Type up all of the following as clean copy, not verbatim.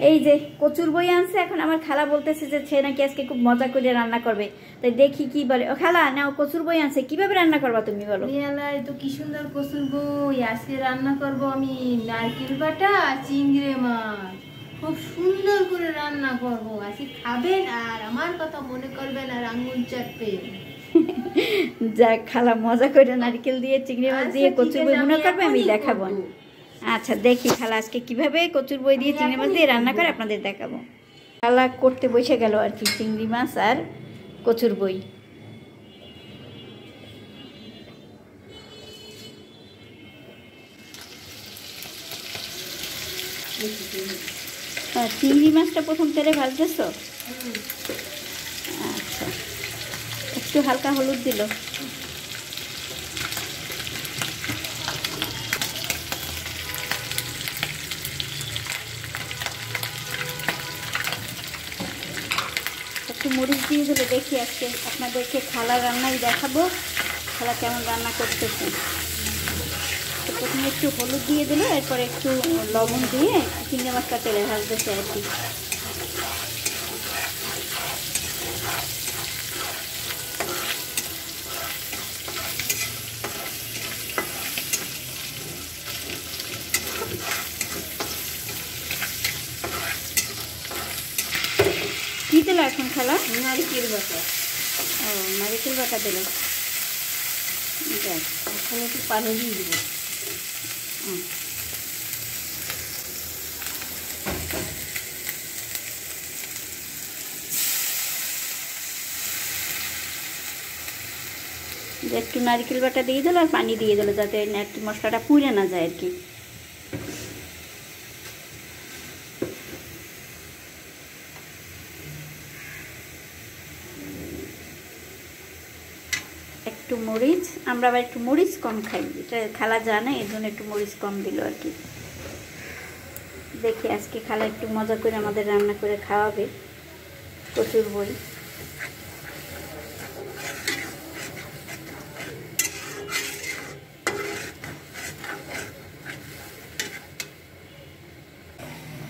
এই যে কচুর বই আনছে, এখন আমার খালা বলতেছে যে সে নাকি আজকে খুব মজা করে রান্না করবে, তাই দেখি কি বলে। ও খালা, নাও কচুর বই আনছে, কিভাবে রান্না করবা তুমি বলো? তো কি সুন্দর কচুর বই। আজকে রান্না করব আমি নারকেল বাটা চিংড়ি মাছ, খুব সুন্দর করে রান্না করব। আজকে খাবেন আর আমার কথা মনে করবেন আর আঙ্গুল চাটবেন। যাক, খালা মজা করে নারকেল দিয়ে চিংড়ি মাছ দিয়ে কচুর বই রান্না করবে, আমি দেখাবো। আচ্ছা দেখি খালা আজকে কিভাবে কচুর বই দিয়ে চিংড়ি মাছ দিয়ে রান্না করে আপনাদের দেখাবো। খালা করতে বসে গেল আর কি, চিংড়ি মাছ আর কচুর বই। চিংড়ি মাছটা প্রথম তেলে ভাজতেছ? আচ্ছা, একটু হালকা হলুদ দিল। একটু মরিচ দিয়ে দিল। দেখি আজকে আপনাদেরকে খালা রান্নাই দেখাবো, খালা কেমন রান্না করতেছে। তো প্রথমে একটু হলুদ দিয়ে দিল, এরপরে একটু লবণ দিয়ে চিংড়ি মাছটা তেলে ভাজতেছে আর কি। কি দিল এখন খালা? নারকেল বাটা। ও, নারকেল বাটা দিল। এখন একটু পানি দিয়ে দিব। একটু নারকেল বাটা দিয়ে দিল আর পানি দিয়ে দিল, যাতে একটু মশলাটা পুড়ে না যায় আর কি। একটু মরিচ, আমরা আবার একটু মরিচ কম খাই, এটা খালা জানে, এই জন্য একটু মরিচ কম দিল আর কি। দেখি আজকে খালা একটু মজা করে আমাদের রান্না করে খাওয়াবে কচুর বই।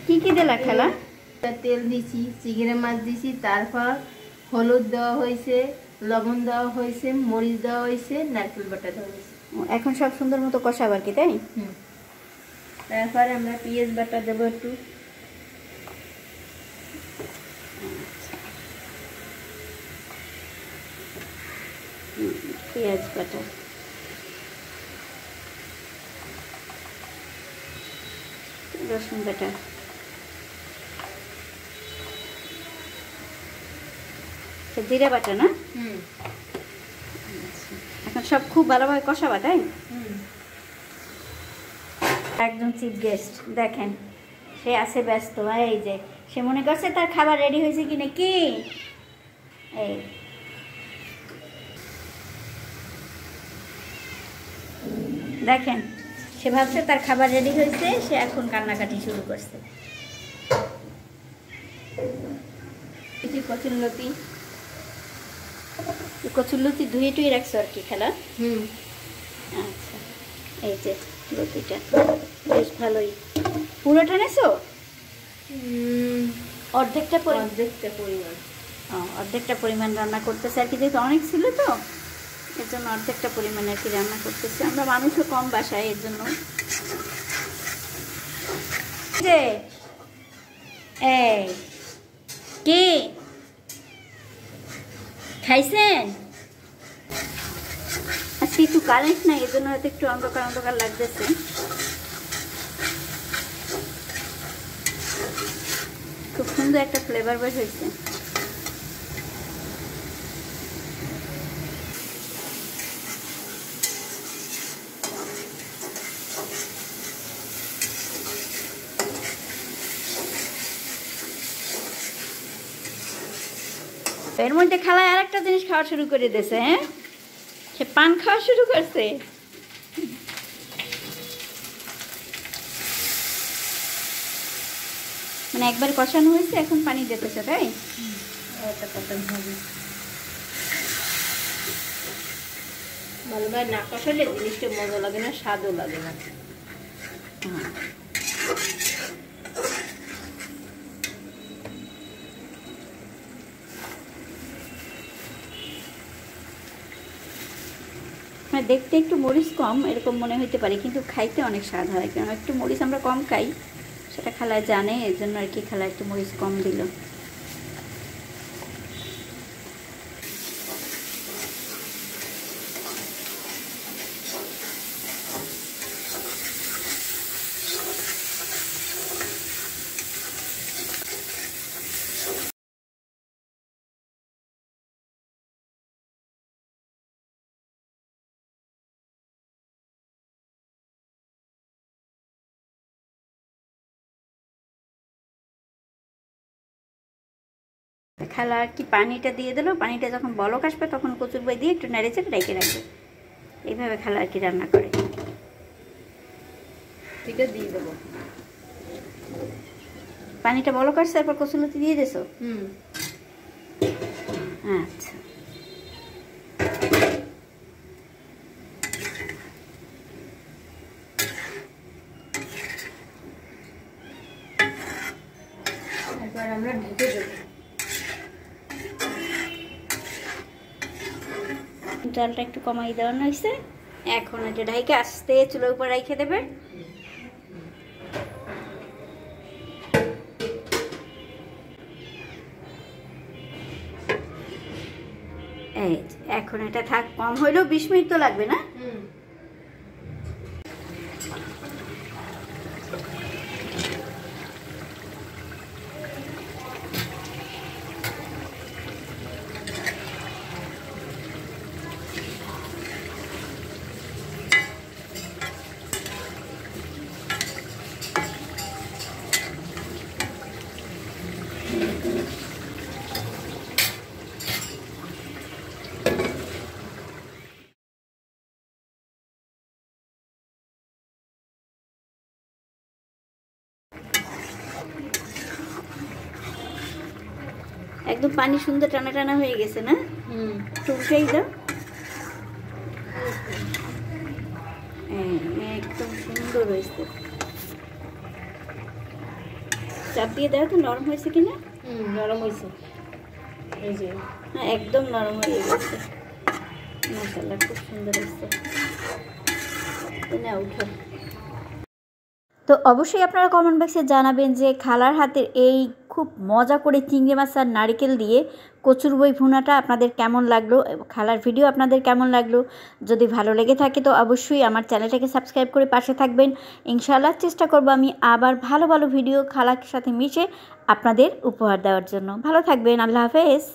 কি কি দিলা খালা? তেল দিছি, চিংড়ি মাছ দিছি, তারপর হলুদ দেওয়া হয়েছে, লবণ দেওয়া হয়েছে, মরিচ দেওয়া হয়েছে, নারকেল বাটা দেওয়া হয়েছে। এখন সব সুন্দর মতো কষাবো আর কি, তাই? তারপরে আমরা পেঁয়াজ বাটা দেবো একটু। পেঁয়াজ বাটা, রসুন বাটা, জিরা বাটা না? এখন সব খুব ভালোভাবে কষাবা, তাই? একজন চিফ গেস্ট দেখেন, সে আছে ব্যস্ত। এই যে সে মনে করছে তার খাবার রেডি হয়েছে কি না। কি এই দেখেন, সে ভাবছে তার খাবার রেডি হয়েছে, সে এখন কান্নাকাটি শুরু করছে। কচুরলতি, কচুরলতি ধুয়ে টুয়ে রাখছো আর কি খালা? আচ্ছা, এই যে লতিটা বেশ ভালোই। পুরোটা নেছো? অর্ধেকটা পরিমাণ। অর্ধেকটা পরিমাণ রান্না করতেছে আর কি, যেহেতু অনেক ছিল তো এর জন্য অর্ধেকটা পরিমাণ আর কি রান্না করতেছে। আমরা মানুষও কম বাসায়, এর জন্য। যে এই কে খাইছেন? আজকে একটু কারেন্ট নাই, এর জন্য হয়তো একটু অন্ধকার অন্ধকার লাগতেছে। খুব সুন্দর একটা ফ্লেভার বের হয়েছে। এর মধ্যে খালায় আর একটা জিনিস খাওয়া শুরু করে দিয়েছে। হ্যাঁ, সে পান খাওয়া শুরু করছে। মানে একবার কষানো হয়েছে, এখন পানি দিতেছে, তাই? ভালোভাবে না কষালে জিনিসটা মজা লাগে না, স্বাদও লাগে না। মানে দেখতে একটু মরিচ কম এরকম মনে হতে পারে, কিন্তু খাইতে অনেক স্বাদ হয়, কারণ একটু মরিচ আমরা কম খাই, সেটা খালা জানে, এর জন্য আর কি খালা একটু মরিচ কম দিল। খালা আর কি পানিটা দিয়ে দিল, পানিটা যখন বলক আসবে তখন কচুর বই দিয়ে একটু নেড়ে চেড়ে রেখে রাখবে। এইভাবে খালা আর কি রান্না করে। এটা দিয়ে দেবো, পানিটা বলক আসছে তারপর কচুরলতি দিয়ে দিছো? আচ্ছা, এবার আমরা ঢেকে দেবো। জালটা একটু কমাই দেওয়ানো হয়েছে, এখন এটা ঢাইকে আস্তে চুলোর উপর রেখে দেবে। এই এখন এটা থাক, কম হইলেও 20 মিনিট তো লাগবে না? একদম পানি সুন্দর টানা টানা হয়ে গেছে না? টুকটাই দাও, একদম সুন্দর হয়েছে। চাপ দিয়ে দাও তো নরম হয়েছে কিনা। নরম হয়েছে, এই যে হ্যাঁ একদম নরম হয়ে গেছে, মাশাআল্লাহ খুব সুন্দর হয়েছে। না উঠো। তো অবশ্যই আপনারা কমেন্ট বক্সে জানাবেন যে খালার হাতের এই খুব মজা করে চিংড়ি মাছ আর নারকেল দিয়ে কচুর বই ভুনাটা আপনাদের কেমন লাগলো, খালার ভিডিও আপনাদের কেমন লাগলো। যদি ভালো লেগে থাকে তো অবশ্যই আমার চ্যানেলটাকে সাবস্ক্রাইব করে পাশে থাকবেন। ইনশাআল্লাহ চেষ্টা করব আমি আবার ভালো ভালো ভিডিও খালার সাথে মিশে আপনাদের উপহার দেওয়ার জন্য। ভালো থাকবেন, আল্লাহ হাফেজ।